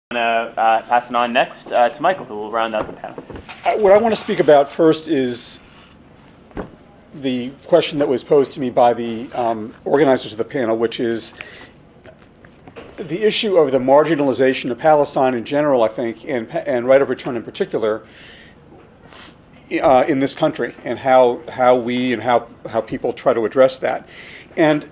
I'm going to pass it on next to Michael, who will round out the panel. What I want to speak about first is the question that was posed to me by the organizers of the panel, which is the issue of the marginalization of Palestine in general, I think, and right of return in particular, in this country, and how people try to address that. And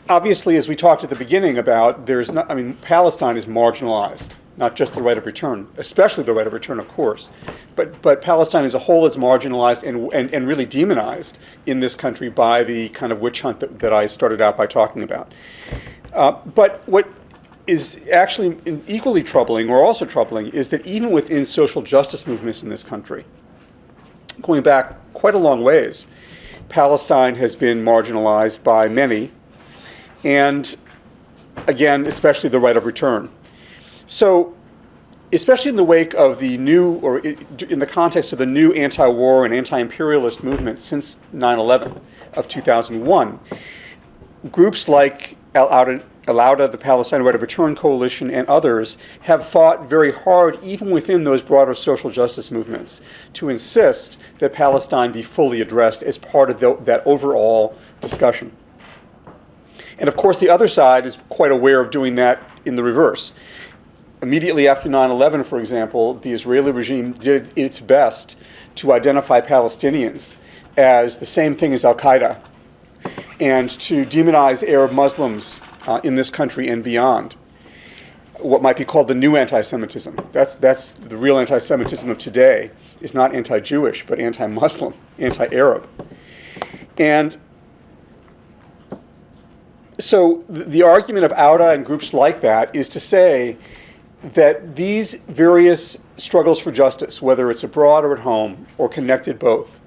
obviously, as we talked at the beginning about, Palestine is marginalized, not just the right of return, especially the right of return, of course, but Palestine as a whole is marginalized and really demonized in this country by the kind of witch hunt that I started out by talking about. But what is actually equally troubling, or also troubling, is that even within social justice movements in this country, going back quite a long ways, Palestine has been marginalized by many, and again, especially the right of return. So, especially in the wake of the new, or in the context of the new anti-war and anti-imperialist movement since 9/11 of 2001, groups like Allowda, the Palestine Right of Return Coalition, and others have fought very hard, even within those broader social justice movements, to insist that Palestine be fully addressed as part of that overall discussion. And of course, the other side is quite aware of doing that in the reverse. Immediately after 9/11, for example, the Israeli regime did its best to identify Palestinians as the same thing as Al-Qaeda, and to demonize Arab Muslims in this country and beyond, what might be called the new anti-Semitism. That's the real anti-Semitism of today. It's not anti-Jewish, but anti-Muslim, anti-Arab. And so the argument of Auda and groups like that is to say that these various struggles for justice, whether it's abroad or at home, or connected both,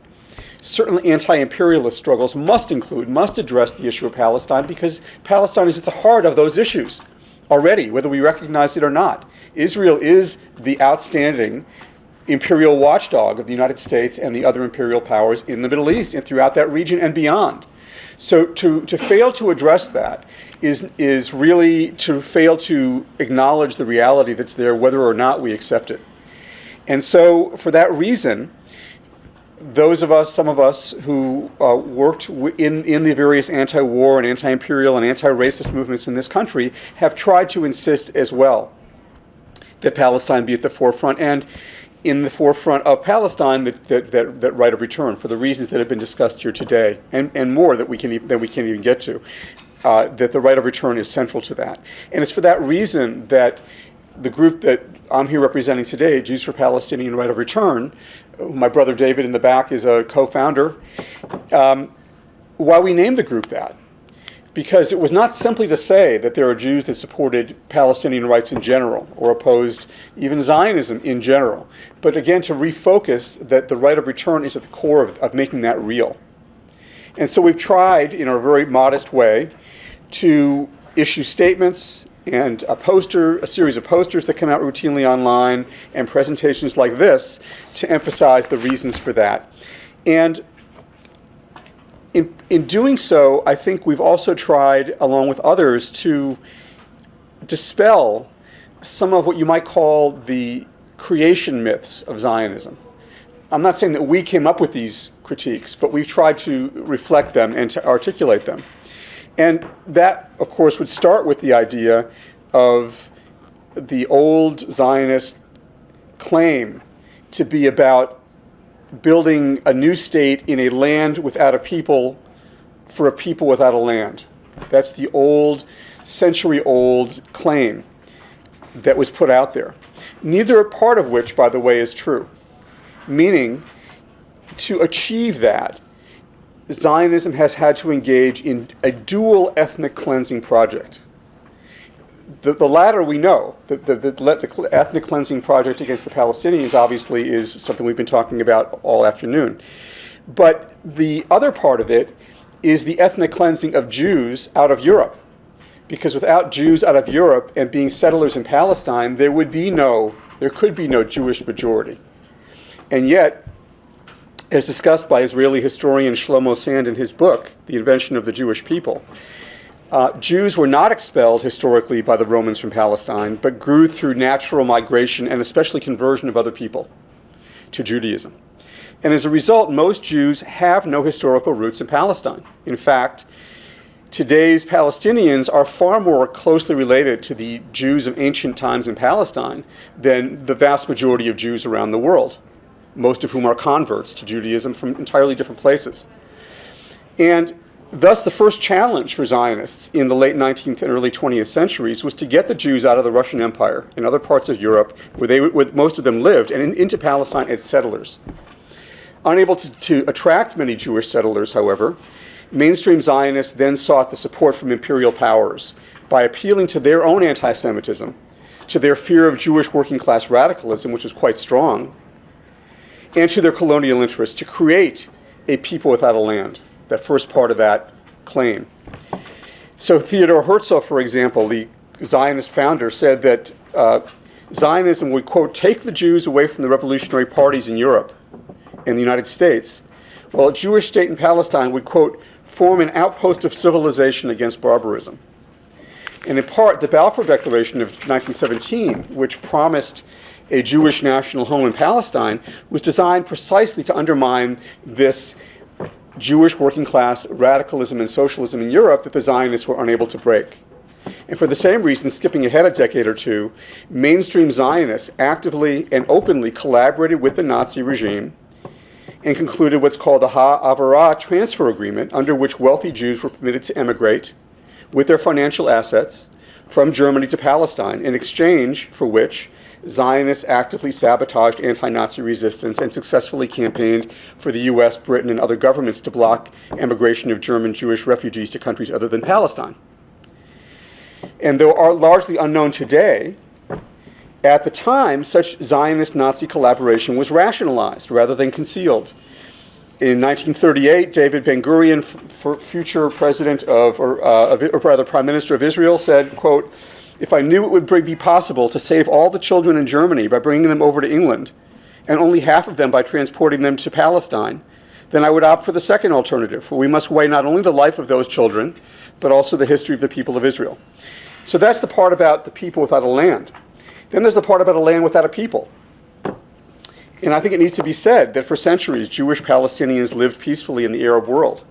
certainly anti-imperialist struggles must address the issue of Palestine, because Palestine is at the heart of those issues already, whether we recognize it or not. Israel is the outstanding imperial watchdog of the United States and the other imperial powers in the Middle East and throughout that region and beyond. So to fail to address that is really to fail to acknowledge the reality that's there, whether or not we accept it. And so for that reason, some of us who worked in the various anti-war and anti-imperial and anti-racist movements in this country have tried to insist as well that Palestine be at the forefront, and in the forefront of Palestine, that right of return, for the reasons that have been discussed here today, and more that we can't even get to, that the right of return is central to that. And it's for that reason that the group that I'm here representing today, Jews for Palestinian Right of Return, my brother David in the back is a co-founder, why we named the group that. Because it was not simply to say that there are Jews that supported Palestinian rights in general, or opposed even Zionism in general, but again to refocus that the right of return is at the core of making that real. And so we've tried, in a very modest way, to issue statements and a series of posters that come out routinely online, and presentations like this to emphasize the reasons for that. And in doing so, I think we've also tried, along with others, to dispel some of what you might call the creation myths of Zionism. I'm not saying that we came up with these critiques, but we've tried to reflect them and to articulate them. And that, of course, would start with the idea of the old Zionist claim to be about building a new state in a land without a people for a people without a land. That's the old, century-old claim that was put out there. Neither part of which, by the way, is true. Meaning, to achieve that, Zionism has had to engage in a dual ethnic cleansing project. The latter we know. The ethnic cleansing project against the Palestinians obviously is something we've been talking about all afternoon. But the other part of it is the ethnic cleansing of Jews out of Europe. Because without Jews out of Europe and being settlers in Palestine, there could be no Jewish majority. And yet, as discussed by Israeli historian Shlomo Sand in his book, The Invention of the Jewish People, Jews were not expelled historically by the Romans from Palestine, but grew through natural migration and especially conversion of other people to Judaism. And as a result, most Jews have no historical roots in Palestine. In fact, today's Palestinians are far more closely related to the Jews of ancient times in Palestine than the vast majority of Jews around the world, most of whom are converts to Judaism from entirely different places. And thus, the first challenge for Zionists in the late 19th and early 20th centuries was to get the Jews out of the Russian Empire and other parts of Europe where most of them lived and into Palestine as settlers. Unable to attract many Jewish settlers, however, mainstream Zionists then sought the support from imperial powers by appealing to their own anti-Semitism, to their fear of Jewish working-class radicalism, which was quite strong, and to their colonial interests to create a people without a land, that first part of that claim. So Theodor Herzl, for example, the Zionist founder, said that Zionism would, quote, take the Jews away from the revolutionary parties in Europe and the United States, while a Jewish state in Palestine would, quote, form an outpost of civilization against barbarism. And in part, the Balfour Declaration of 1917, which promised a Jewish national home in Palestine, was designed precisely to undermine this Jewish working class radicalism and socialism in Europe that the Zionists were unable to break. And for the same reason, skipping ahead a decade or two, mainstream Zionists actively and openly collaborated with the Nazi regime and concluded what's called the Ha'avara transfer agreement, under which wealthy Jews were permitted to emigrate with their financial assets from Germany to Palestine, in exchange for which Zionists actively sabotaged anti-Nazi resistance and successfully campaigned for the US, Britain, and other governments to block emigration of German Jewish refugees to countries other than Palestine. And though are largely unknown today, at the time, such Zionist-Nazi collaboration was rationalized rather than concealed. In 1938, David Ben-Gurion, future president or Prime Minister of Israel, said, quote, if I knew it would be possible to save all the children in Germany by bringing them over to England, and only half of them by transporting them to Palestine, then I would opt for the second alternative, for we must weigh not only the life of those children, but also the history of the people of Israel. So that's the part about the people without a land. Then there's the part about a land without a people. And I think it needs to be said that for centuries, Jewish Palestinians lived peacefully in the Arab world.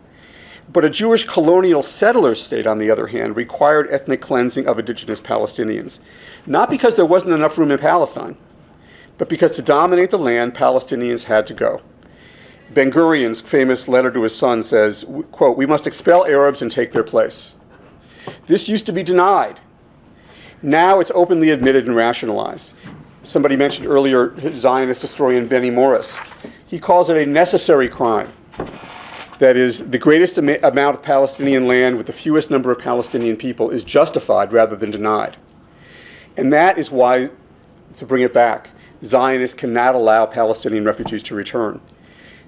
But a Jewish colonial settler state, on the other hand, required ethnic cleansing of indigenous Palestinians. Not because there wasn't enough room in Palestine, but because to dominate the land, Palestinians had to go. Ben-Gurion's famous letter to his son says, quote, we must expel Arabs and take their place. This used to be denied. Now it's openly admitted and rationalized. Somebody mentioned earlier Zionist historian Benny Morris. He calls it a necessary crime. That is, the greatest amount of Palestinian land with the fewest number of Palestinian people is justified rather than denied. And that is why, to bring it back, Zionists cannot allow Palestinian refugees to return.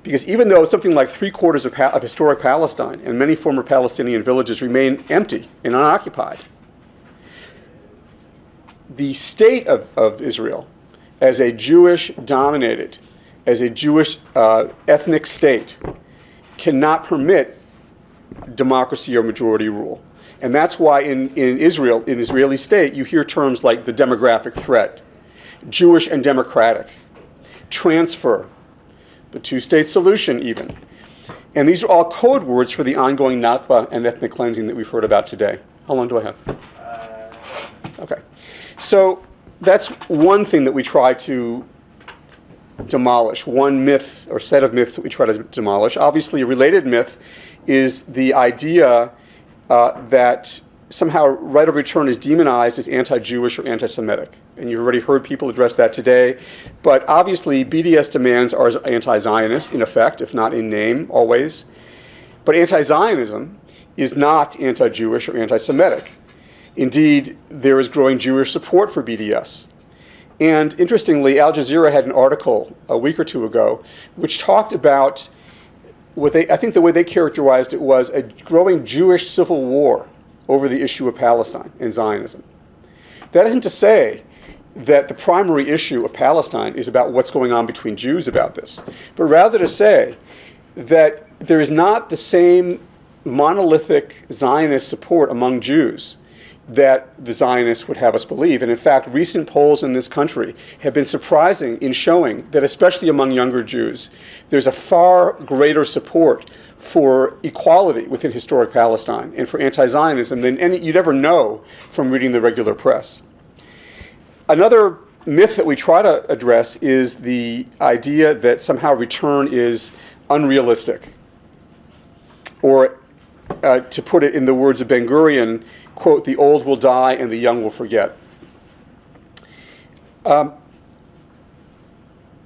Because even though something like 3/4 of historic Palestine and many former Palestinian villages remain empty and unoccupied, the state of Israel, as a Jewish-dominated, as a Jewish ethnic state, cannot permit democracy or majority rule. And that's why in Israel, in Israeli state, you hear terms like the demographic threat, Jewish and democratic, transfer, the two-state solution even. And these are all code words for the ongoing Nakba and ethnic cleansing that we've heard about today. How long do I have? Okay. So that's one thing that we try to demolish, one myth or set of myths that we try to demolish. Obviously, a related myth is the idea that somehow right of return is demonized as anti-Jewish or anti-Semitic. And you've already heard people address that today. But obviously, BDS demands are anti-Zionist, in effect, if not in name, always. But anti-Zionism is not anti-Jewish or anti-Semitic. Indeed, there is growing Jewish support for BDS. And interestingly, Al Jazeera had an article a week or two ago which talked about I think the way they characterized it was a growing Jewish civil war over the issue of Palestine and Zionism. That isn't to say that the primary issue of Palestine is about what's going on between Jews about this, but rather to say that there is not the same monolithic Zionist support among Jews that the Zionists would have us believe. And in fact, recent polls in this country have been surprising in showing that, especially among younger Jews, there's a far greater support for equality within historic Palestine and for anti-Zionism than you'd ever know from reading the regular press. Another myth that we try to address is the idea that somehow return is unrealistic. Or, to put it in the words of Ben-Gurion, quote, "the old will die and the young will forget." The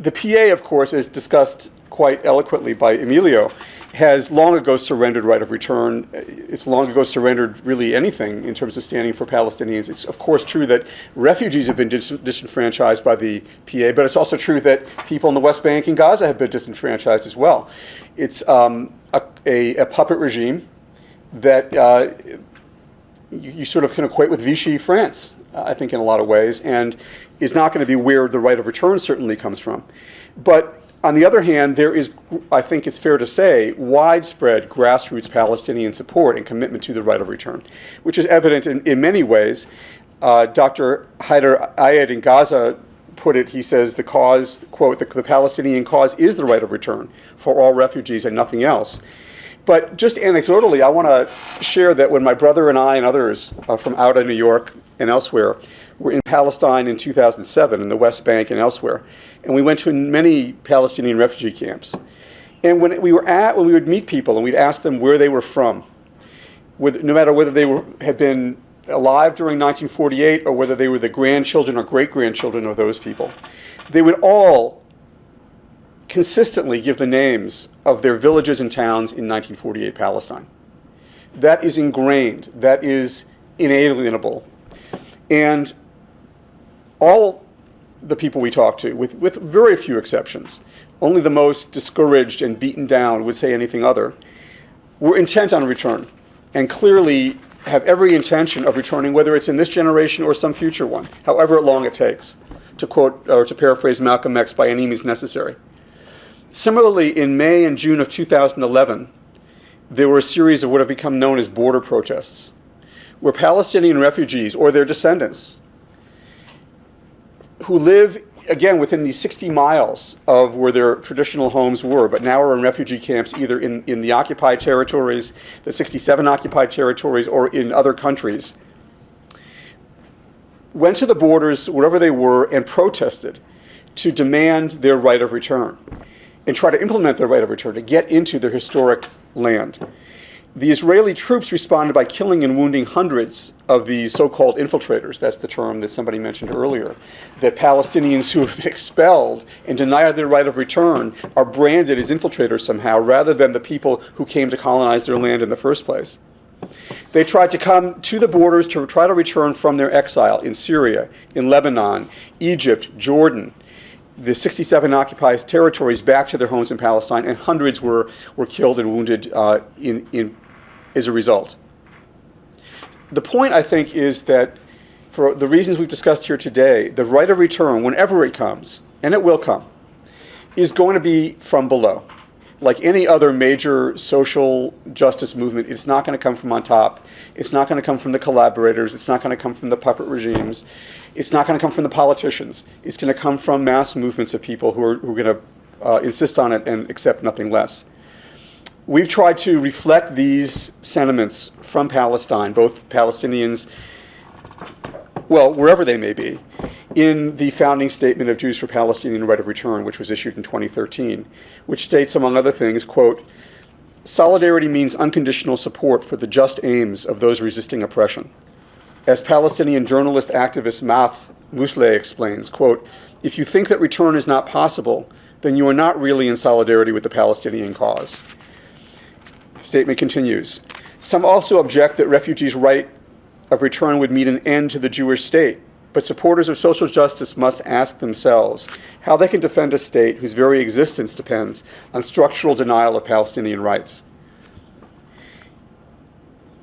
PA, of course, as discussed quite eloquently by Emilio, has long ago surrendered right of return. It's long ago surrendered really anything in terms of standing for Palestinians. It's of course true that refugees have been disenfranchised by the PA, but it's also true that people in the West Bank and Gaza have been disenfranchised as well. It's a puppet regime that you sort of can equate with Vichy France, I think, in a lot of ways, and is not going to be where the right of return certainly comes from. But on the other hand, there is, I think it's fair to say, widespread grassroots Palestinian support and commitment to the right of return, which is evident in many ways. Dr. Haider Ayed in Gaza put it, he says, the cause, quote, the Palestinian cause is the right of return for all refugees and nothing else. But just anecdotally, I want to share that when my brother and I and others from out of New York and elsewhere were in Palestine in 2007, in the West Bank and elsewhere, and we went to many Palestinian refugee camps. And when we would meet people and we'd ask them where they were from, no matter whether they had been alive during 1948 or whether they were the grandchildren or great-grandchildren of those people, they would all consistently give the names of their villages and towns in 1948 Palestine. That is ingrained. That is inalienable. And all the people we talk to, with very few exceptions, only the most discouraged and beaten down would say anything other, were intent on return and clearly have every intention of returning, whether it's in this generation or some future one, however long it takes, to quote or to paraphrase Malcolm X, by any means necessary. Similarly, in May and June of 2011, there were a series of what have become known as border protests, where Palestinian refugees or their descendants who live, again, within these 60 miles of where their traditional homes were, but now are in refugee camps either in the occupied territories, the 67 occupied territories, or in other countries, went to the borders, wherever they were, and protested to demand their right of return and try to implement their right of return, to get into their historic land. The Israeli troops responded by killing and wounding hundreds of these so-called infiltrators. That's the term that somebody mentioned earlier, that Palestinians who have been expelled and denied their right of return are branded as infiltrators somehow, rather than the people who came to colonize their land in the first place. They tried to come to the borders to try to return from their exile in Syria, in Lebanon, Egypt, Jordan, the 67 occupied territories, back to their homes in Palestine, and hundreds were killed and wounded as a result. The point, I think, is that for the reasons we've discussed here today, the right of return, whenever it comes, and it will come, is going to be from below. Like any other major social justice movement, it's not going to come from on top. It's not going to come from the collaborators. It's not going to come from the puppet regimes. It's not going to come from the politicians. It's going to come from mass movements of people who are going to insist on it and accept nothing less. We've tried to reflect these sentiments from Palestine, both Palestinians, well, wherever they may be, in the founding statement of Jews for Palestinian Right of Return, which was issued in 2013, which states, among other things, quote, "Solidarity means unconditional support for the just aims of those resisting oppression. As Palestinian journalist activist Math Musleh explains, quote, if you think that return is not possible, then you are not really in solidarity with the Palestinian cause." The statement continues, "Some also object that refugees' right of return would mean an end to the Jewish state, but supporters of social justice must ask themselves how they can defend a state whose very existence depends on structural denial of Palestinian rights."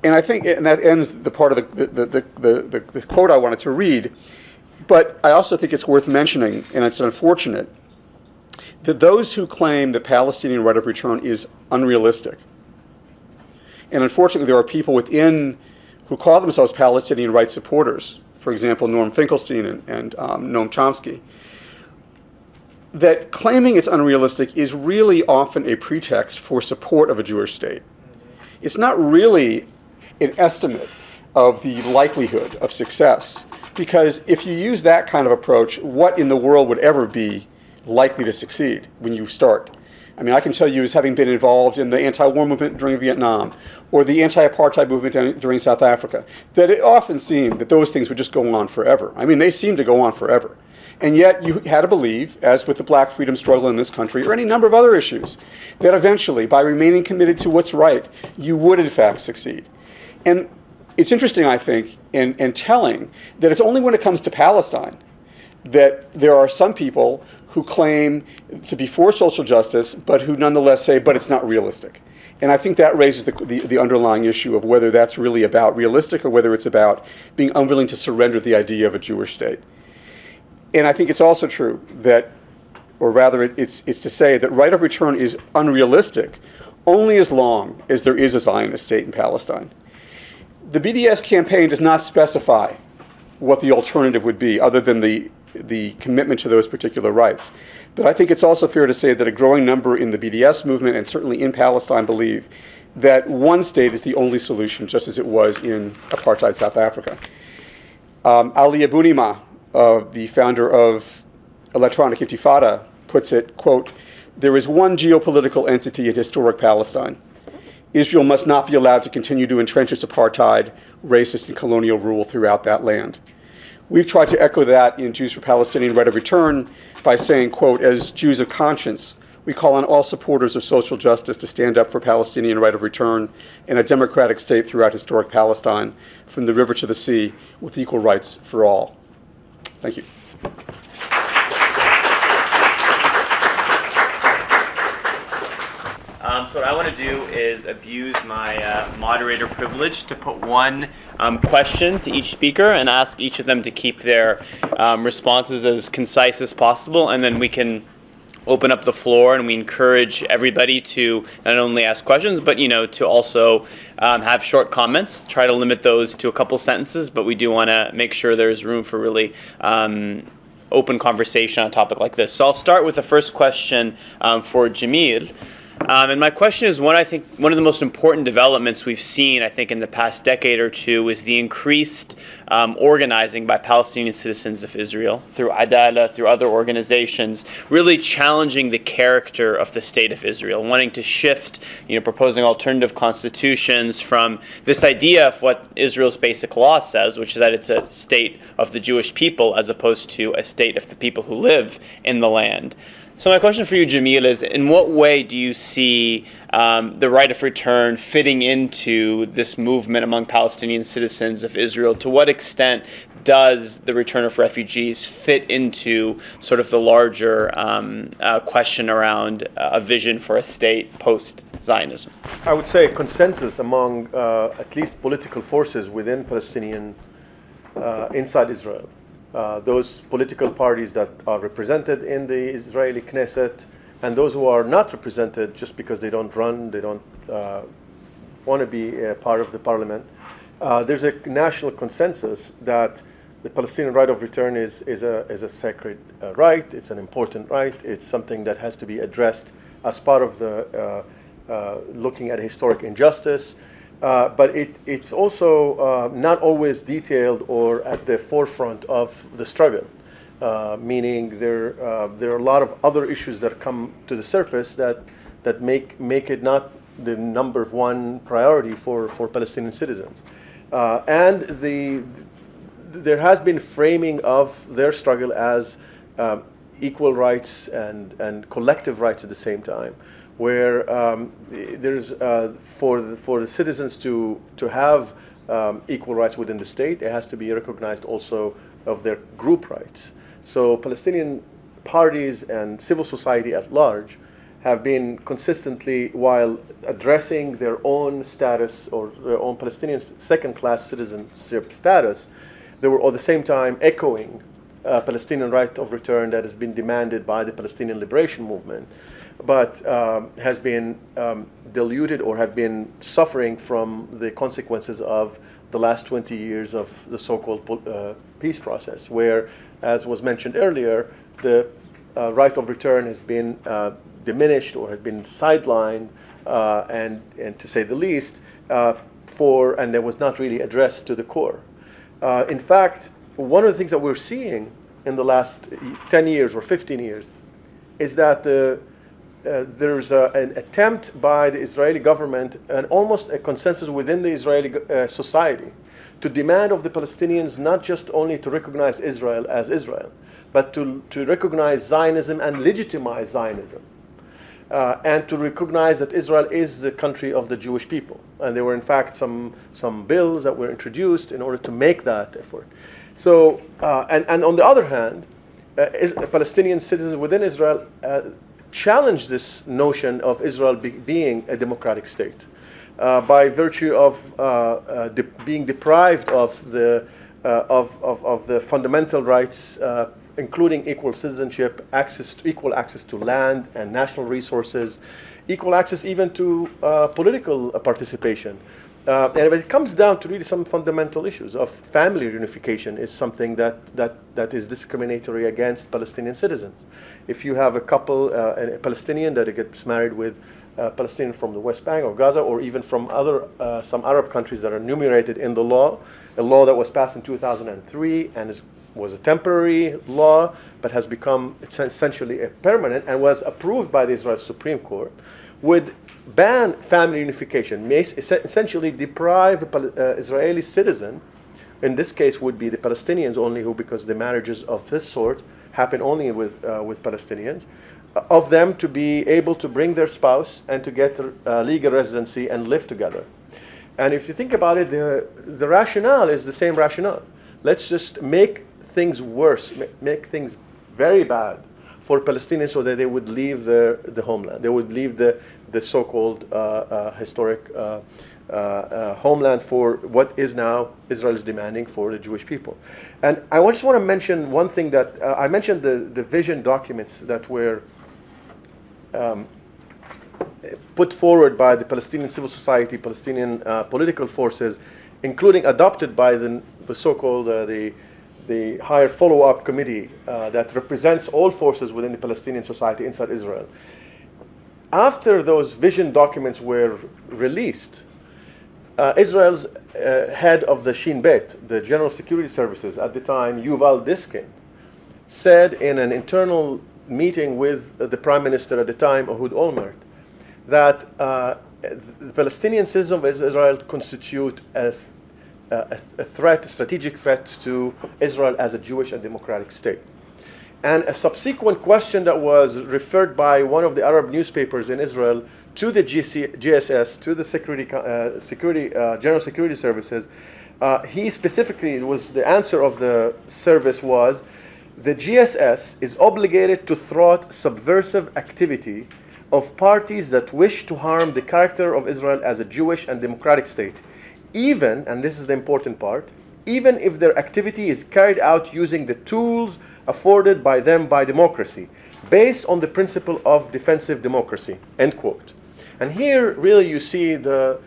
And I think, and that ends the part of the quote I wanted to read, but I also think it's worth mentioning, and it's unfortunate, that those who claim the Palestinian right of return is unrealistic And unfortunately, there are people within who call themselves Palestinian rights supporters, for example, Norm Finkelstein and Noam Chomsky, that claiming it's unrealistic is really often a pretext for support of a Jewish state. It's not really an estimate of the likelihood of success, because if you use that kind of approach, what in the world would ever be likely to succeed when you start? I mean, I can tell you, as having been involved in the anti-war movement during Vietnam or the anti-apartheid movement during South Africa, that it often seemed that those things would just go on forever. I mean, they seem to go on forever. And yet you had to believe, as with the black freedom struggle in this country or any number of other issues, that eventually, by remaining committed to what's right, you would in fact succeed. And it's interesting, I think, and telling that it's only when it comes to Palestine that there are some people who claim to be for social justice, but who nonetheless say, but it's not realistic. And I think that raises the underlying issue of whether that's really about realistic or whether it's about being unwilling to surrender the idea of a Jewish state. And I think it's also true that, or rather it's to say that right of return is unrealistic only as long as there is a Zionist state in Palestine. The BDS campaign does not specify what the alternative would be other than the commitment to those particular rights. But I think it's also fair to say that a growing number in the BDS movement and certainly in Palestine believe that one state is the only solution, just as it was in apartheid South Africa. Ali Abunimah, the founder of Electronic Intifada, puts it, quote, "There is one geopolitical entity in historic Palestine. Israel must not be allowed to continue to entrench its apartheid, racist, and colonial rule throughout that land." We've tried to echo that in Jews for Palestinian Right of Return by saying, quote, "As Jews of conscience, we call on all supporters of social justice to stand up for Palestinian right of return and a democratic state throughout historic Palestine, from the river to the sea, with equal rights for all." Thank you. So what I want to do is abuse my moderator privilege to put one question to each speaker and ask each of them to keep their responses as concise as possible, and then we can open up the floor and we encourage everybody to not only ask questions, but to also have short comments. Try to limit those to a couple sentences, but we do want to make sure there's room for really open conversation on a topic like this. So I'll start with the first question for Jamil. And my question is I think one of the most important developments we've seen, I think, in the past decade or two is the increased organizing by Palestinian citizens of Israel through Adalah, through other organizations, really challenging the character of the state of Israel, wanting to shift, proposing alternative constitutions from this idea of what Israel's basic law says, which is that it's a state of the Jewish people as opposed to a state of the people who live in the land. So my question for you, Jamil, is in what way do you see the right of return fitting into this movement among Palestinian citizens of Israel? To what extent does the return of refugees fit into sort of the larger question around a vision for a state post-Zionism? I would say consensus among at least political forces within Palestinian inside Israel. Those political parties that are represented in the Israeli Knesset and those who are not represented just because they don't want to be a part of the parliament. There's a national consensus that the Palestinian right of return is a sacred right. It's an important right. It's something that has to be addressed as part of the looking at historic injustice. But it's also not always detailed or at the forefront of the struggle, meaning there are a lot of other issues that come to the surface that make it not the number one priority for Palestinian citizens. And there has been framing of their struggle as equal rights and collective rights at the same time, where there's for the citizens to have equal rights within the state, it has to be recognized also of their group rights. So Palestinian parties and civil society at large have been consistently, while addressing their own status or their own Palestinian second-class citizenship status, they were at the same time echoing Palestinian right of return that has been demanded by the Palestinian Liberation Movement. but has been diluted or have been suffering from the consequences of the last 20 years of the so-called peace process, where, as was mentioned earlier, the right of return has been diminished or has been sidelined, and to say the least, and it was not really addressed to the core. In fact, one of the things that we're seeing in the last 10 years or 15 years is that there's an attempt by the Israeli government and almost a consensus within the Israeli society to demand of the Palestinians not just only to recognize Israel as Israel, but to recognize Zionism and legitimize Zionism. And to recognize that Israel is the country of the Jewish people. And there were, in fact, some bills that were introduced in order to make that effort. So, and on the other hand, Palestinian citizens within Israel challenged this notion of Israel being a democratic state by virtue of being deprived of the fundamental rights, including equal citizenship, equal access to land and national resources, equal access even to political participation. And it comes down to really some fundamental issues of family reunification is something that is discriminatory against Palestinian citizens. If you have a couple, a Palestinian that gets married with a Palestinian from the West Bank or Gaza, or even from some Arab countries that are enumerated in the law, a law that was passed in 2003 and was a temporary law, but has become essentially a permanent and was approved by the Israel Supreme Court, would ban family unification, may essentially deprive an Israeli citizen, in this case would be the Palestinians only, who, because the marriages of this sort happen only with Palestinians, of them to be able to bring their spouse and to get legal residency and live together. And if you think about it, the rationale is the same rationale. Let's just make things worse, make things very bad for Palestinians so that they would leave the homeland. They would leave the so-called historic homeland for what is now Israel is demanding for the Jewish people. And I just want to mention one thing that I mentioned the vision documents that were put forward by the Palestinian civil society, Palestinian political forces, including adopted by the so-called the higher follow-up committee that represents all forces within the Palestinian society inside Israel. After those vision documents were released, Israel's head of the Shin Bet, the General Security Services at the time, Yuval Diskin, said in an internal meeting with the Prime Minister at the time, Ehud Olmert, that the Palestinian citizens of Israel constitute as a threat, a strategic threat to Israel as a Jewish and democratic state. And a subsequent question that was referred by one of the Arab newspapers in Israel to the GSS, to the General Security Services, he specifically, the answer of the service was, the GSS is obligated to thwart subversive activity of parties that wish to harm the character of Israel as a Jewish and democratic state, even, and this is the important part, even if their activity is carried out using the tools afforded by them by democracy, based on the principle of defensive democracy, end quote. And here, really, you see to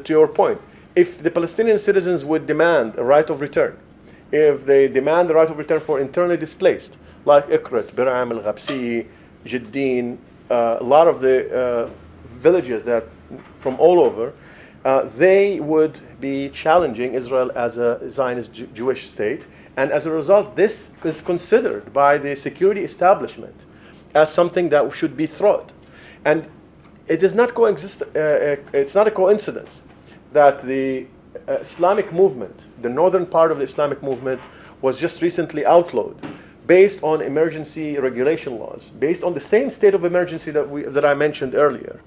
your point, if the Palestinian citizens would demand a right of return, if they demand the right of return for internally displaced, like Ikrit, Biram, Al-Ghabsi, Jiddin, a lot of the villages that from all over, they would be challenging Israel as a Zionist Jewish state. And as a result, this is considered by the security establishment as something that should be thwarted. And it is not it's not a coincidence that the Islamic movement, the northern part of the Islamic movement, was just recently outlawed based on emergency regulation laws, based on the same state of emergency that I mentioned earlier.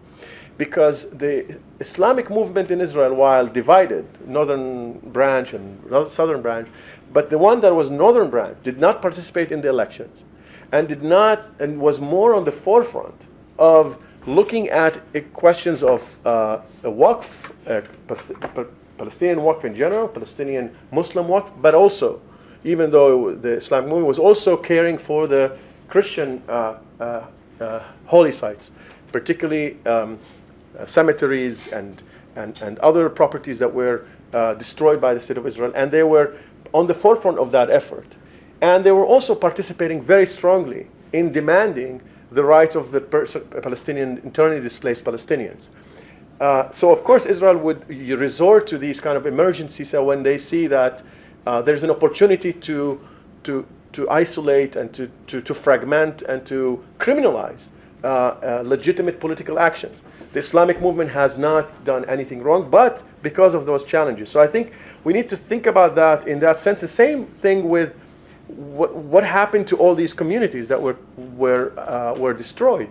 Because the Islamic movement in Israel, while divided, northern branch and southern branch, but the one that was northern branch did not participate in the elections and was more on the forefront of looking at questions of waqf, Palestinian waqf in general, Palestinian Muslim waqf, but also, even though the Islamic movement was also caring for the Christian holy sites, particularly cemeteries and other properties that were destroyed by the State of Israel, and they were on the forefront of that effort. And they were also participating very strongly in demanding the right of the Palestinian, internally displaced Palestinians. So of course Israel would resort to these kind of emergencies when they see that there's an opportunity to isolate and to fragment and to criminalize legitimate political actions. The Islamic movement has not done anything wrong, but because of those challenges. So I think we need to think about that in that sense. The same thing with what happened to all these communities that were destroyed.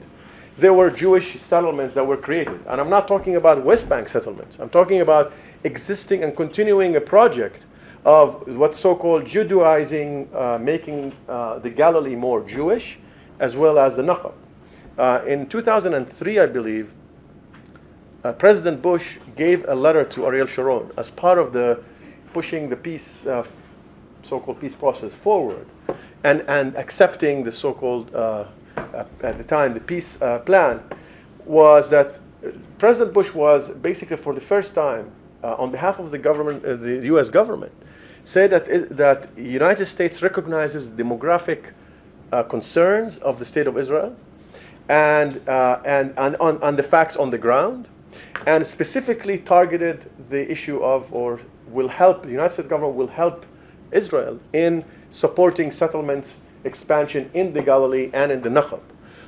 There were Jewish settlements that were created. And I'm not talking about West Bank settlements. I'm talking about existing and continuing a project of what's so-called Judaizing, making the Galilee more Jewish, as well as the Naqab. In 2003, I believe, President Bush gave a letter to Ariel Sharon as part of the pushing the peace, so-called peace process forward, and accepting the so-called, at the time, the peace plan, was that President Bush was basically for the first time, on behalf of the government, the U.S. government, said that the United States recognizes demographic concerns of the State of Israel and on the facts on the ground, and specifically targeted the issue of, or will help, the United States government will help Israel in supporting settlements expansion in the Galilee and in the Naqab.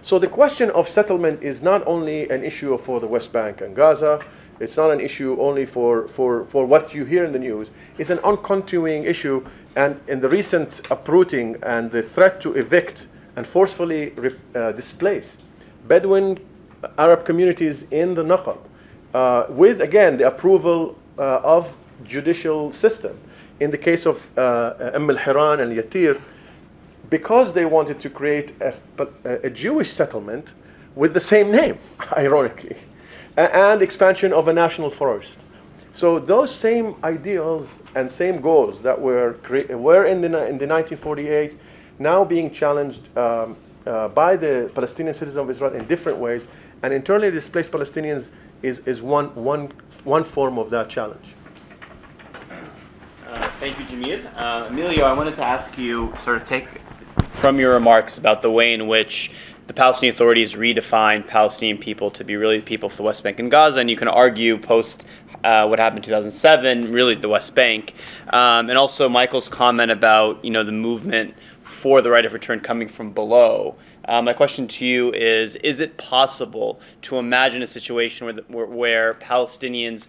So the question of settlement is not only an issue for the West Bank and Gaza, it's not an issue only for what you hear in the news, it's an ongoing issue, and in the recent uprooting and the threat to evict and forcefully displace Bedouin Arab communities in the Naqab, with again the approval of judicial system. In the case of al-Hiran and Yatir, because they wanted to create a Jewish settlement with the same name, ironically, and expansion of a national forest. So those same ideals and same goals that were in the 1948, now being challenged by the Palestinian citizens of Israel in different ways, and internally displaced Palestinians is one form of that challenge. Thank you, Jamil. Emilio, I wanted to ask you, sort of take from your remarks about the way in which the Palestinian authorities redefined Palestinian people to be really the people of the West Bank and Gaza, and you can argue post what happened in 2007, really the West Bank, and also Michael's comment about the movement for the right of return coming from below. My question to you is it possible to imagine a situation where Palestinians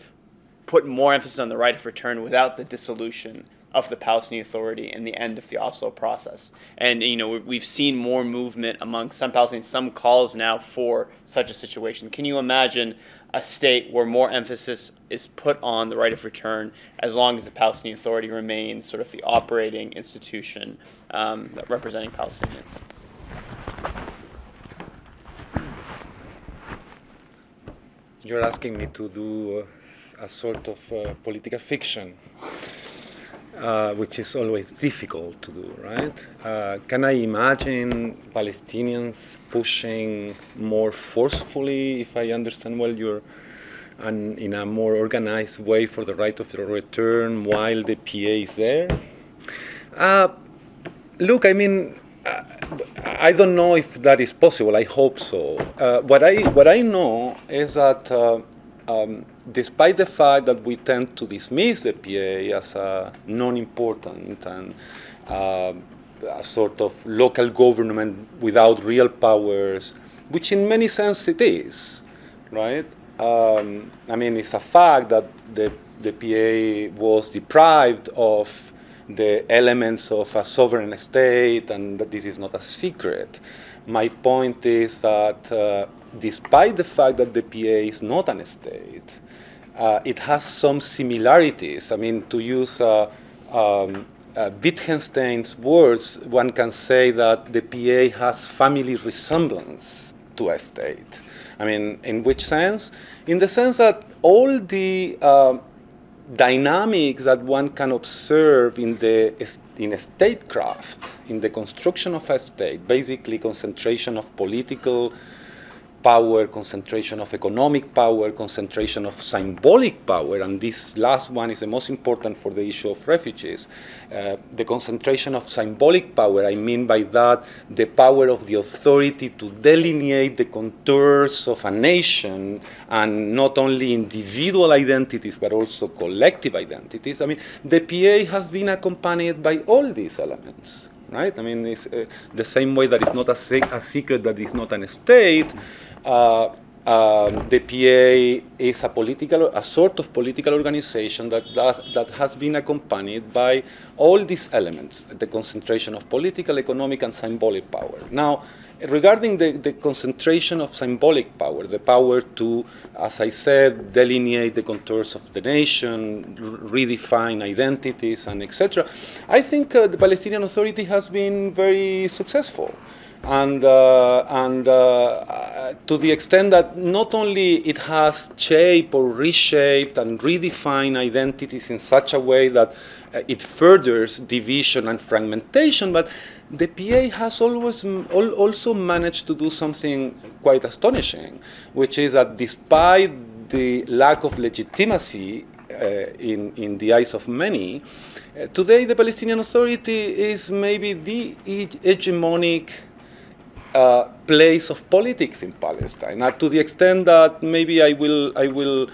put more emphasis on the right of return without the dissolution of the Palestinian Authority and the end of the Oslo process? And we've seen more movement among some Palestinians, some calls now for such a situation. Can you imagine a state where more emphasis is put on the right of return as long as the Palestinian Authority remains sort of the operating institution representing Palestinians? You're asking me to do a sort of political fiction, which is always difficult to do, right? Can I imagine Palestinians pushing more forcefully, if I understand well, in a more organized way for the right of return while the PA is there? Look, I mean, I don't know if that is possible. I hope so. What I know is that despite the fact that we tend to dismiss the PA as a non-important and a sort of local government without real powers, which in many senses it is, right? I mean, it's a fact that the PA was deprived of the elements of a sovereign state, and that this is not a secret. My point is that despite the fact that the PA is not an state, it has some similarities. I mean, to use Wittgenstein's words, one can say that the PA has family resemblance to a state. I mean, in which sense? In the sense that all the dynamics that one can observe in the in statecraft, in the construction of a state, basically concentration of political power, concentration of economic power, concentration of symbolic power, and this last one is the most important for the issue of refugees. The concentration of symbolic power, I mean by that the power of the authority to delineate the contours of a nation, and not only individual identities but also collective identities. I mean, the PA has been accompanied by all these elements. Right? I mean, it's the same way that it's not a secret that it's not a state. The PA is a sort of political organization that has been accompanied by all these elements, the concentration of political, economic, and symbolic power. Now, regarding the concentration of symbolic power, the power to, as I said, delineate the contours of the nation, redefine identities, and etc., I think the Palestinian Authority has been very successful. And to the extent that not only it has shaped or reshaped and redefined identities in such a way that it furthers division and fragmentation, but the PA has always also managed to do something quite astonishing, which is that despite the lack of legitimacy in the eyes of many, today the Palestinian Authority is maybe the hegemonic place of politics in Palestine. To the extent that maybe I will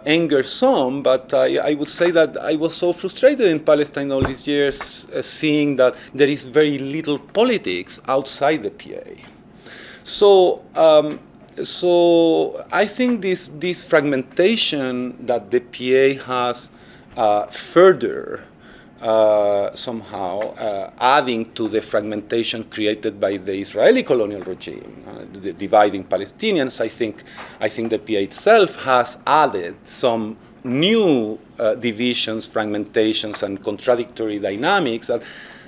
anger some, but I would say that I was so frustrated in Palestine all these years, seeing that there is very little politics outside the PA. So I think this fragmentation that the PA has further somehow adding to the fragmentation created by the Israeli colonial regime, the dividing Palestinians. I think the PA itself has added some new divisions, fragmentations, and contradictory dynamics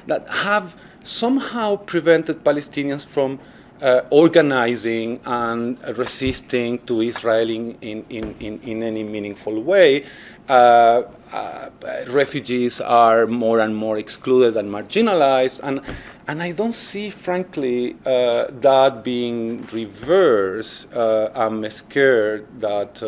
that have somehow prevented Palestinians from organizing and resisting to Israel in any meaningful way. Refugees are more and more excluded and marginalized, and I don't see, frankly, that being reversed. I'm scared that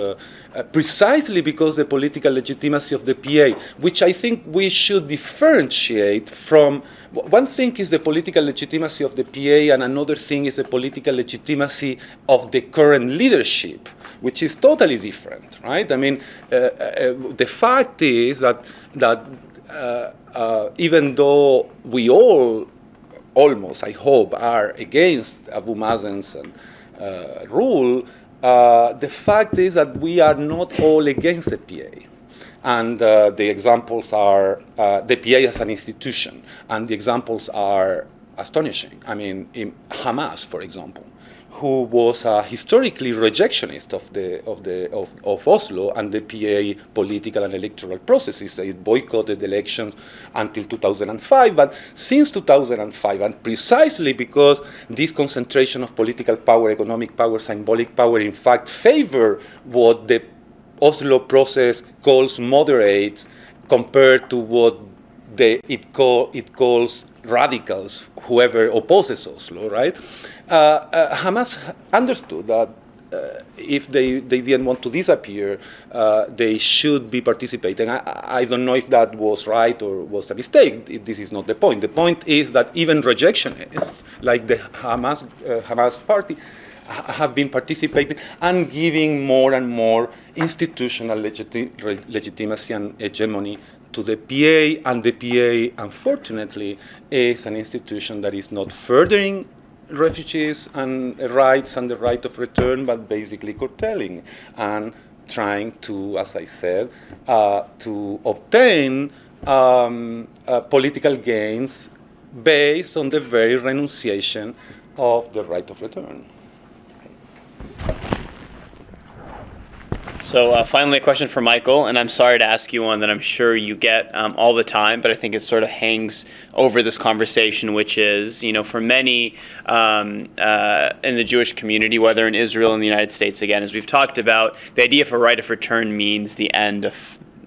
precisely because the political legitimacy of the PA, which I think we should differentiate from, one thing is the political legitimacy of the PA, and another thing is the political legitimacy of the current leadership, which is totally different, right? I mean, the fact is that even though we all, almost, I hope, are against Abu Mazen's rule, the fact is that we are not all against the PA. And the examples are the PA as an institution, and the examples are astonishing. I mean, in Hamas, for example, who was historically rejectionist of Oslo and the PA political and electoral processes. It boycotted elections until 2005, but since 2005, and precisely because this concentration of political power, economic power, symbolic power, in fact favor what the Oslo process calls moderates compared to what it calls radicals, whoever opposes Oslo, right? Hamas understood that if they didn't want to disappear, they should be participating. I don't know if that was right or was a mistake. This is not the point. The point is that even rejectionists, like the Hamas party, have been participating and giving more and more institutional legitimacy and hegemony to the PA, and the PA, unfortunately, is an institution that is not furthering refugees and rights and the right of return, but basically curtailing and trying to, as I said, to obtain political gains based on the very renunciation of the right of return. So finally, a question for Michael, and I'm sorry to ask you one that I'm sure you get all the time, but I think it sort of hangs over this conversation, which is, for many in the Jewish community, whether in Israel and the United States, again, as we've talked about, the idea of a right of return means the end of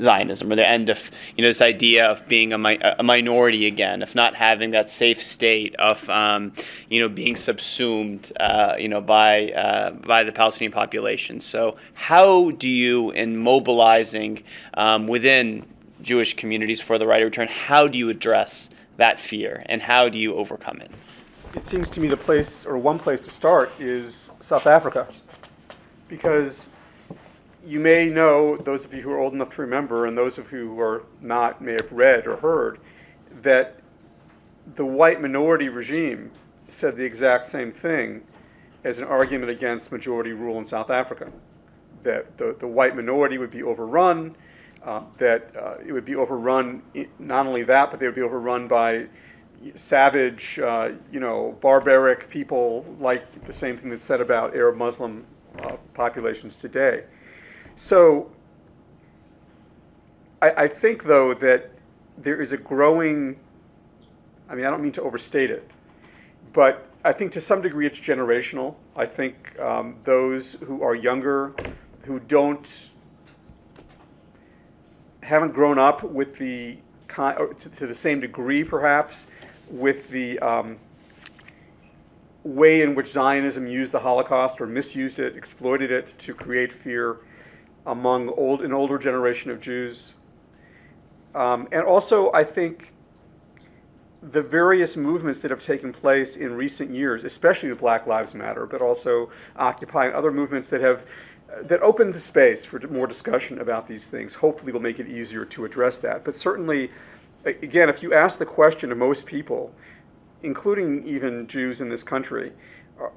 Zionism, or the end of this idea of being a minority again, of not having that safe state, of being subsumed by the Palestinian population. So how do you, in mobilizing within Jewish communities for the right of return, how do you address that fear, and how do you overcome it? It seems to me one place to start is South Africa, because you may know, those of you who are old enough to remember, and those of you who are not may have read or heard, that the white minority regime said the exact same thing as an argument against majority rule in South Africa, that the white minority would be overrun, that it would be overrun, not only that, but they would be overrun by savage, barbaric people, like the same thing that's said about Arab Muslim populations today. So I think, though, that there is a growing, I don't mean to overstate it, but I think to some degree it's generational. I think those who are younger, who haven't grown up with to the same degree, perhaps, with the way in which Zionism used the Holocaust or misused it, exploited it to create fear among an older generation of Jews. And also, I think the various movements that have taken place in recent years, especially with Black Lives Matter, but also Occupy and other movements that opened the space for more discussion about these things, hopefully will make it easier to address that. But certainly, again, if you ask the question of most people, including even Jews in this country,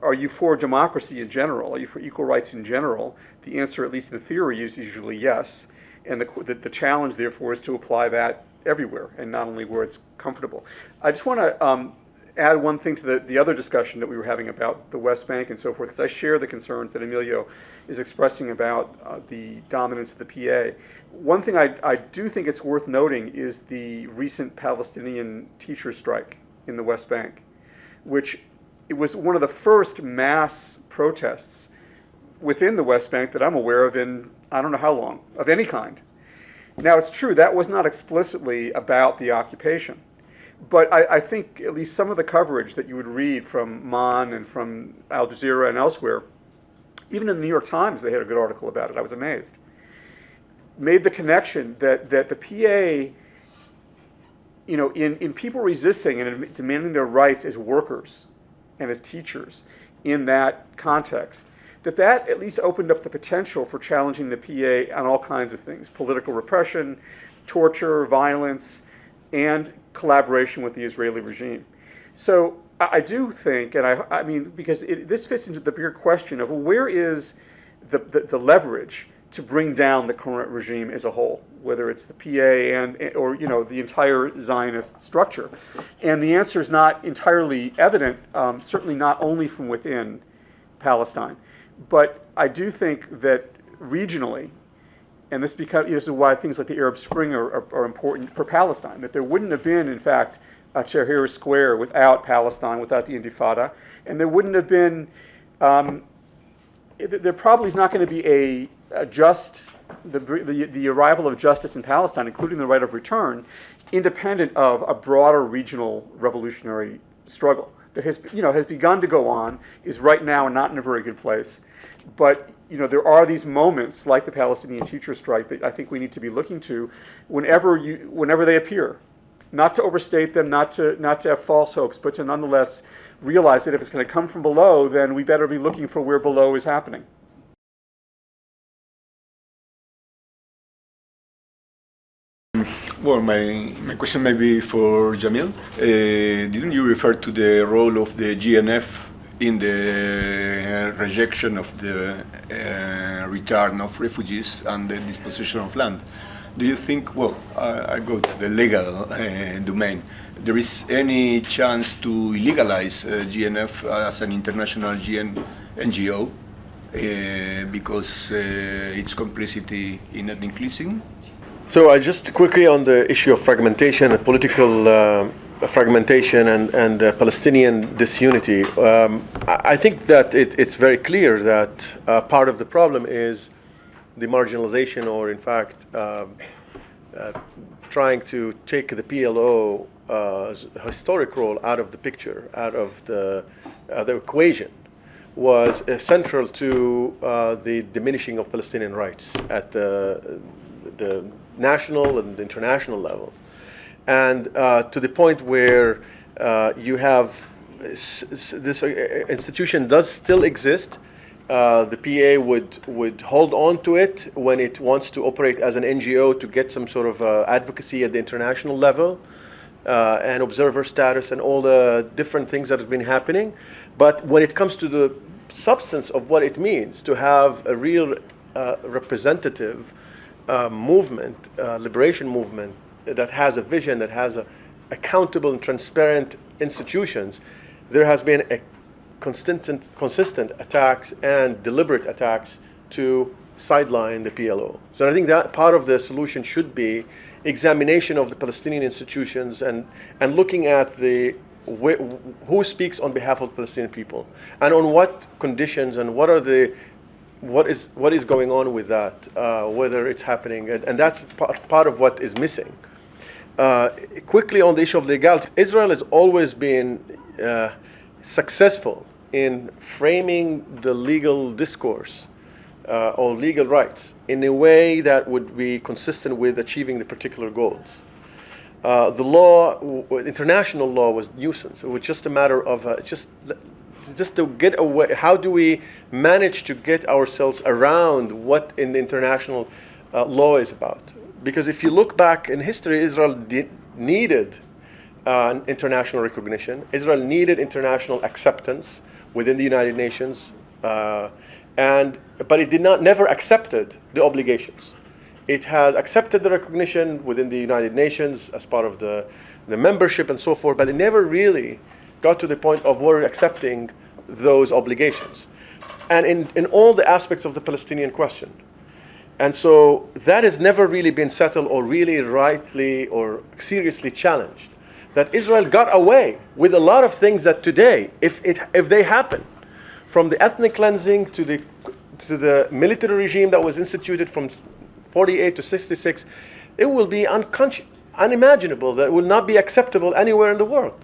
are you for democracy in general? Are you for equal rights in general? The answer, at least in theory, is usually yes. And the challenge, therefore, is to apply that everywhere, and not only where it's comfortable. I just want to add one thing to the other discussion that we were having about the West Bank and so forth, because I share the concerns that Emilio is expressing about the dominance of the PA. One thing I do think it's worth noting is the recent Palestinian teacher strike in the West Bank, which it was one of the first mass protests within the West Bank that I'm aware of in I don't know how long, of any kind. Now, it's true that was not explicitly about the occupation, but I think at least some of the coverage that you would read from MAN and from Al Jazeera and elsewhere, even in the New York Times they had a good article about it, I was amazed, made the connection that the PA, in people resisting and demanding their rights as workers and as teachers in that context, that at least opened up the potential for challenging the PA on all kinds of things: political repression, torture, violence, and collaboration with the Israeli regime. So I do think, and I mean, because this fits into the bigger question of where is the leverage to bring down the current regime as a whole, whether it's the PA or the entire Zionist structure. And the answer is not entirely evident, certainly not only from within Palestine. But I do think that regionally, and this is why things like the Arab Spring are important for Palestine, that there wouldn't have been, in fact, a Tahrir Square without Palestine, without the Intifada, and there wouldn't have been, there probably is not going to be the arrival of justice in Palestine, including the right of return, independent of a broader regional revolutionary struggle that has begun to go on, is right now not in a very good place. But there are these moments like the Palestinian teacher strike that I think we need to be looking to whenever they appear. Not to overstate them, not to have false hopes, but to nonetheless realize that if it's going to come from below, then we better be looking for where below is happening. Well, my question may be for Jamil. Didn't you refer to the role of the GNF in the rejection of the return of refugees and the disposition of land? Do you think, I go to the legal domain, there is any chance to illegalize GNF as an international NGO because its complicity in ethnic cleansing? So I just quickly on the issue of fragmentation, political fragmentation and Palestinian disunity. I think that it's very clear that part of the problem is the marginalization, or in fact trying to take the PLO historic role out of the picture, out of the equation, was central to the diminishing of Palestinian rights at the national and international level. And to the point where you have this institution does still exist. The PA would hold on to it when it wants to operate as an NGO to get some sort of advocacy at the international level and observer status and all the different things that have been happening. But when it comes to the substance of what it means to have a real representative movement, liberation movement that has a vision, that has accountable and transparent institutions, there has been a consistent attacks and deliberate attacks to sideline the PLO. So I think that part of the solution should be examination of the Palestinian institutions and looking at who speaks on behalf of the Palestinian people and on what conditions and what is going on with that, whether it's happening, and that's part of what is missing. Quickly on the issue of legality, Israel has always been successful in framing the legal discourse or legal rights in a way that would be consistent with achieving the particular goals. The law, international law, was nuisance. It was just a matter of just to get away. How do we manage to get ourselves around what in the international law is about? Because if you look back in history, Israel needed international recognition. Israel needed international acceptance within the United Nations, but it did not never accepted the obligations. It has accepted the recognition within the United Nations as part of the membership and so forth, but it never really got to the point of we're accepting those obligations, and in all the aspects of the Palestinian question. And so that has never really been settled or really rightly or seriously challenged. That Israel got away with a lot of things that today, if they happen, from the ethnic cleansing to the military regime that was instituted from 48 to 66, it will be unimaginable, that it will not be acceptable anywhere in the world.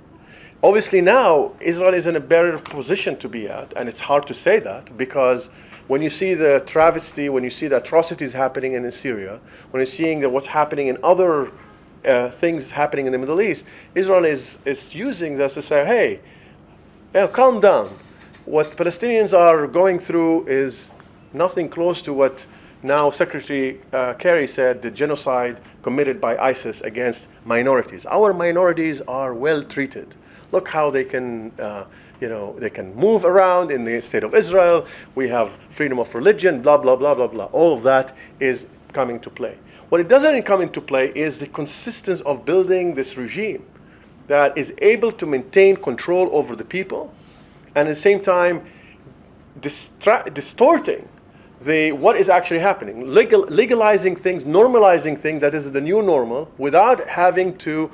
Obviously now, Israel is in a better position to be at, and it's hard to say that, because when you see the travesty, when you see the atrocities happening in Syria, when you're seeing what's happening in other things happening in the Middle East, Israel is using this to say, hey, calm down. What Palestinians are going through is nothing close to what now Secretary Kerry said, the genocide committed by ISIS against minorities. Our minorities are well treated. Look how they can, they can move around in the state of Israel. We have freedom of religion, blah, blah, blah, blah, blah. All of that is coming to play. What it doesn't come into play is the consistency of building this regime that is able to maintain control over the people and at the same time distorting what is actually happening, legalizing things, normalizing things that is the new normal without having to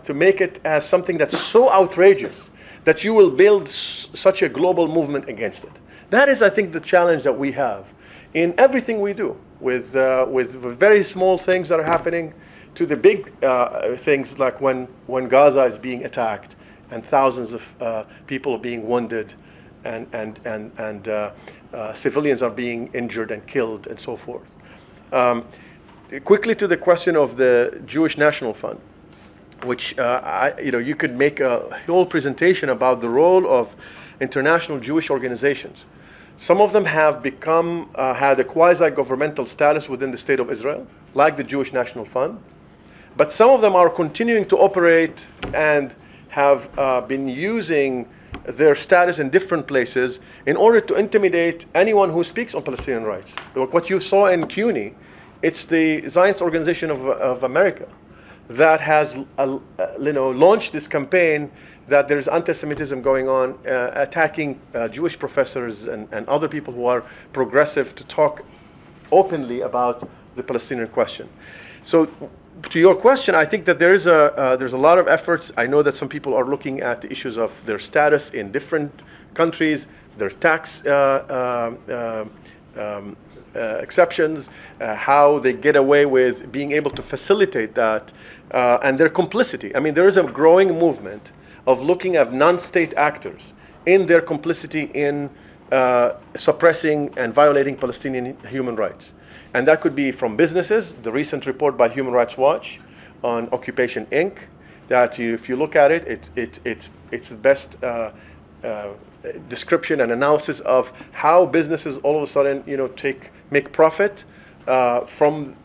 make it as something that's so outrageous that you will build such a global movement against it. That is, I think, the challenge that we have in everything we do, with very small things that are happening to the big things like when Gaza is being attacked and thousands of people are being wounded and civilians are being injured and killed and so forth. Quickly to the question of the Jewish National Fund, which you could make a whole presentation about the role of international Jewish organizations. Some of them have had a quasi-governmental status within the state of Israel, like the Jewish National Fund, but some of them are continuing to operate and have been using their status in different places in order to intimidate anyone who speaks on Palestinian rights. What you saw in CUNY, it's the Zionist Organization of America that has launched this campaign that there's anti-Semitism going on, attacking Jewish professors and other people who are progressive to talk openly about the Palestinian question. So to your question, I think that there's a lot of efforts. I know that some people are looking at the issues of their status in different countries, their tax exceptions, how they get away with being able to facilitate that, and their complicity. I mean, there is a growing movement of looking at non-state actors in their complicity in suppressing and violating Palestinian human rights. And that could be from businesses, the recent report by Human Rights Watch on Occupation Inc., that if you look at it, it's the best description and analysis of how businesses all of a sudden, make profit from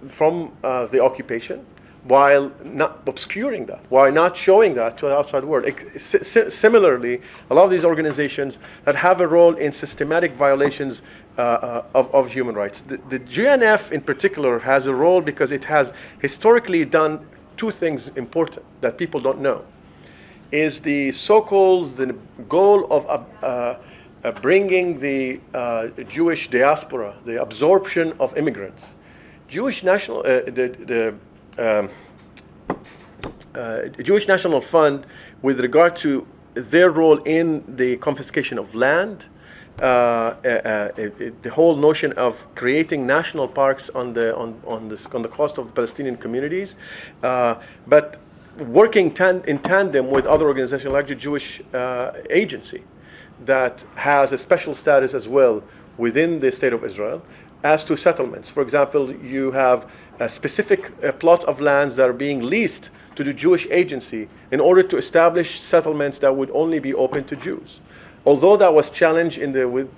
the occupation, while not obscuring that, while not showing that to the outside world. Similarly, a lot of these organizations that have a role in systematic violations of human rights. The GNF in particular has a role because it has historically done two things important that people don't know. Is the so-called the goal of bringing the Jewish diaspora, the absorption of immigrants. Jewish National Jewish National Fund, with regard to their role in the confiscation of land, the whole notion of creating national parks on the cost of Palestinian communities, but working in tandem with other organizations like the Jewish Agency, that has a special status as well within the State of Israel as to settlements. For example, you have a specific plot of lands that are being leased to the Jewish Agency in order to establish settlements that would only be open to Jews. Although that was challenged in the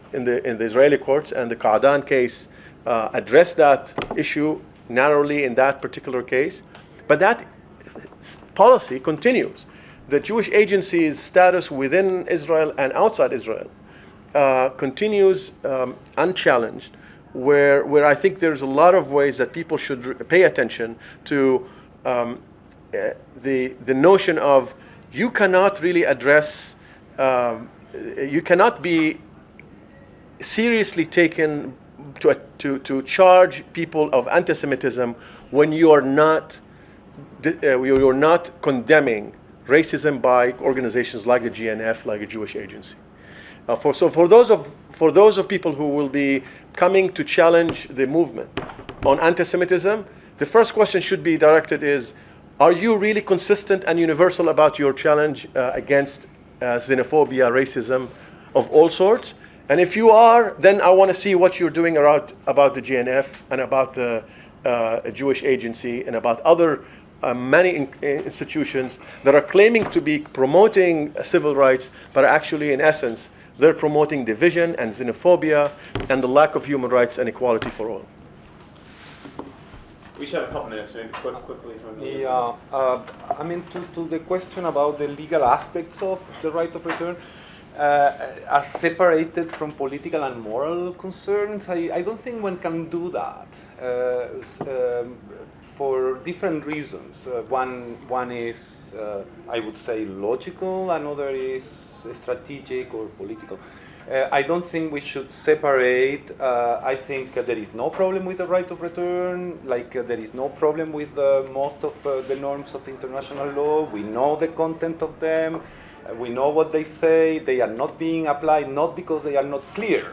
Israeli courts, and the Qa'dan case addressed that issue narrowly in that particular case, but that policy continues. The Jewish Agency's status within Israel and outside Israel continues unchallenged, where I think there's a lot of ways that people should pay attention to the notion of you cannot really address, you cannot be seriously taken to charge people of anti-Semitism when you are not condemning racism by organizations like the GNF, like the Jewish Agency. For those of people who will be coming to challenge the movement on anti-Semitism, the first question should be directed is, are you really consistent and universal about your challenge against xenophobia, racism of all sorts? And if you are, then I want to see what you're doing about the GNF and about the Jewish Agency and about other many institutions that are claiming to be promoting civil rights, but actually, in essence, they're promoting division and xenophobia and the lack of human rights and equality for all. We should have a couple minutes, maybe quickly from you. Yeah, I mean, to the question about the legal aspects of the right of return, as separated from political and moral concerns, I don't think one can do that for different reasons. One is, I would say, logical, another is strategic or political. I don't think we should separate. I think there is no problem with the right of return, like there is no problem with most of the norms of international law. We know the content of them. We know what they say. They are not being applied, not because they are not clear.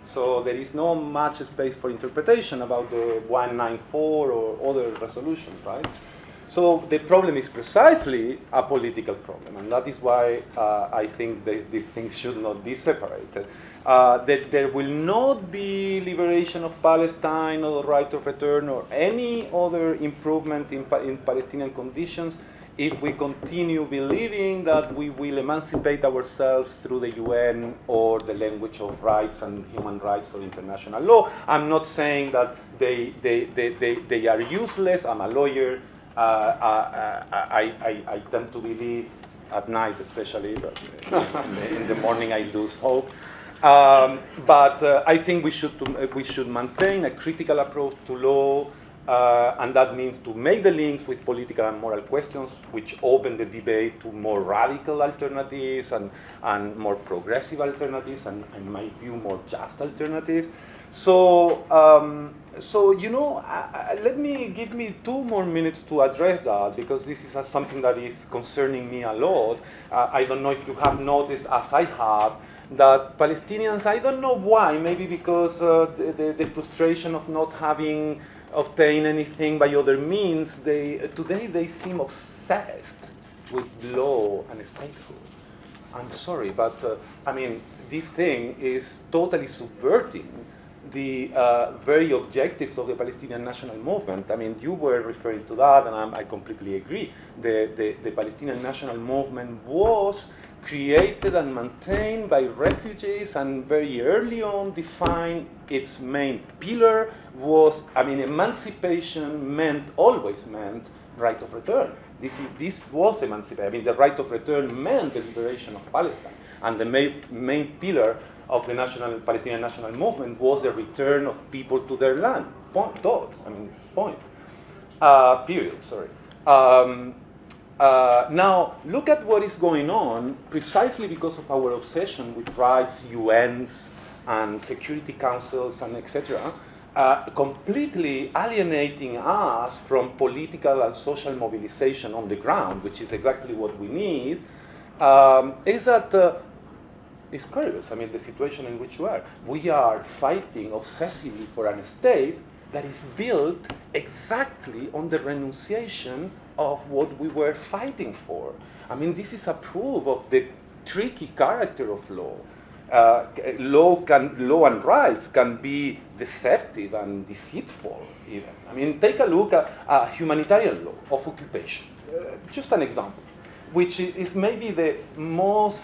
So there is no much space for interpretation about the 194 or other resolutions, right? So the problem is precisely a political problem, and that is why I think these things should not be separated. That there will not be liberation of Palestine or the right of return or any other improvement in Palestinian conditions if we continue believing that we will emancipate ourselves through the UN or the language of rights and human rights or international law. I'm not saying that they are useless. I'm a lawyer. I tend to believe at night, especially, but in the morning I lose hope. But I think we should maintain a critical approach to law, and that means to make the links with political and moral questions, which open the debate to more radical alternatives and more progressive alternatives, and in my view, more just alternatives. So let me give me 2 more minutes to address that, because this is something that is concerning me a lot. I don't know if you have noticed, as I have, that Palestinians, I don't know why, maybe because the frustration of not having obtained anything by other means, today they seem obsessed with law and statehood. I'm sorry, but I mean, this thing is totally subverting the very objectives of the Palestinian national movement. I mean, you were referring to that, and I completely agree. The Palestinian national movement was created and maintained by refugees, and very early on defined its main pillar was, I mean, emancipation always meant right of return. This was emancipation. I mean, the right of return meant the liberation of Palestine. And the main pillar of the Palestinian national movement was the return of people to their land. Period, sorry. Now, look at what is going on precisely because of our obsession with rights, UNs, and security councils, and etc., completely alienating us from political and social mobilization on the ground, which is exactly what we need, is that it's curious. I mean, the situation in which we are. We are fighting obsessively for a state that is built exactly on the renunciation of what we were fighting for. I mean, this is a proof of the tricky character of law. Law and rights can be deceptive and deceitful, even. I mean, take a look at humanitarian law of occupation. Just an example, which is maybe the most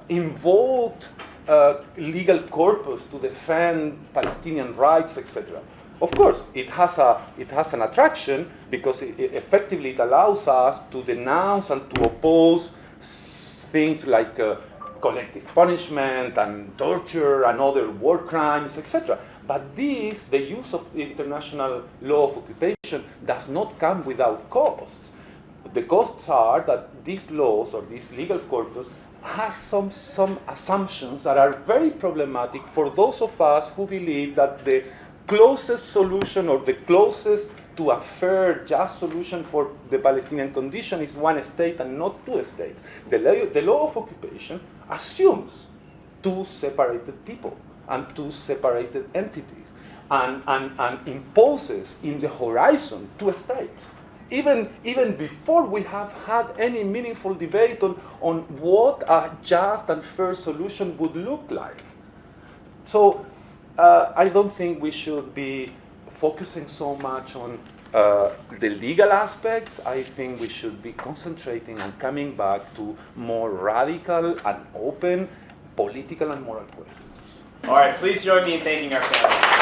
invoked legal corpus to defend Palestinian rights, etc. Of course, it has an attraction because effectively it allows us to denounce and to oppose things like collective punishment and torture and other war crimes, etc. But the use of the international law of occupation does not come without costs. The costs are that these laws or this legal corpus has some assumptions that are very problematic for those of us who believe that the closest solution or the closest to a fair, just solution for the Palestinian condition is one state and not two states. The law of occupation assumes two separated people and two separated entities and imposes in the horizon two states. Even before we have had any meaningful debate on what a just and fair solution would look like. So I don't think we should be focusing so much on the legal aspects. I think we should be concentrating on coming back to more radical and open political and moral questions. All right, please join me in thanking our panel.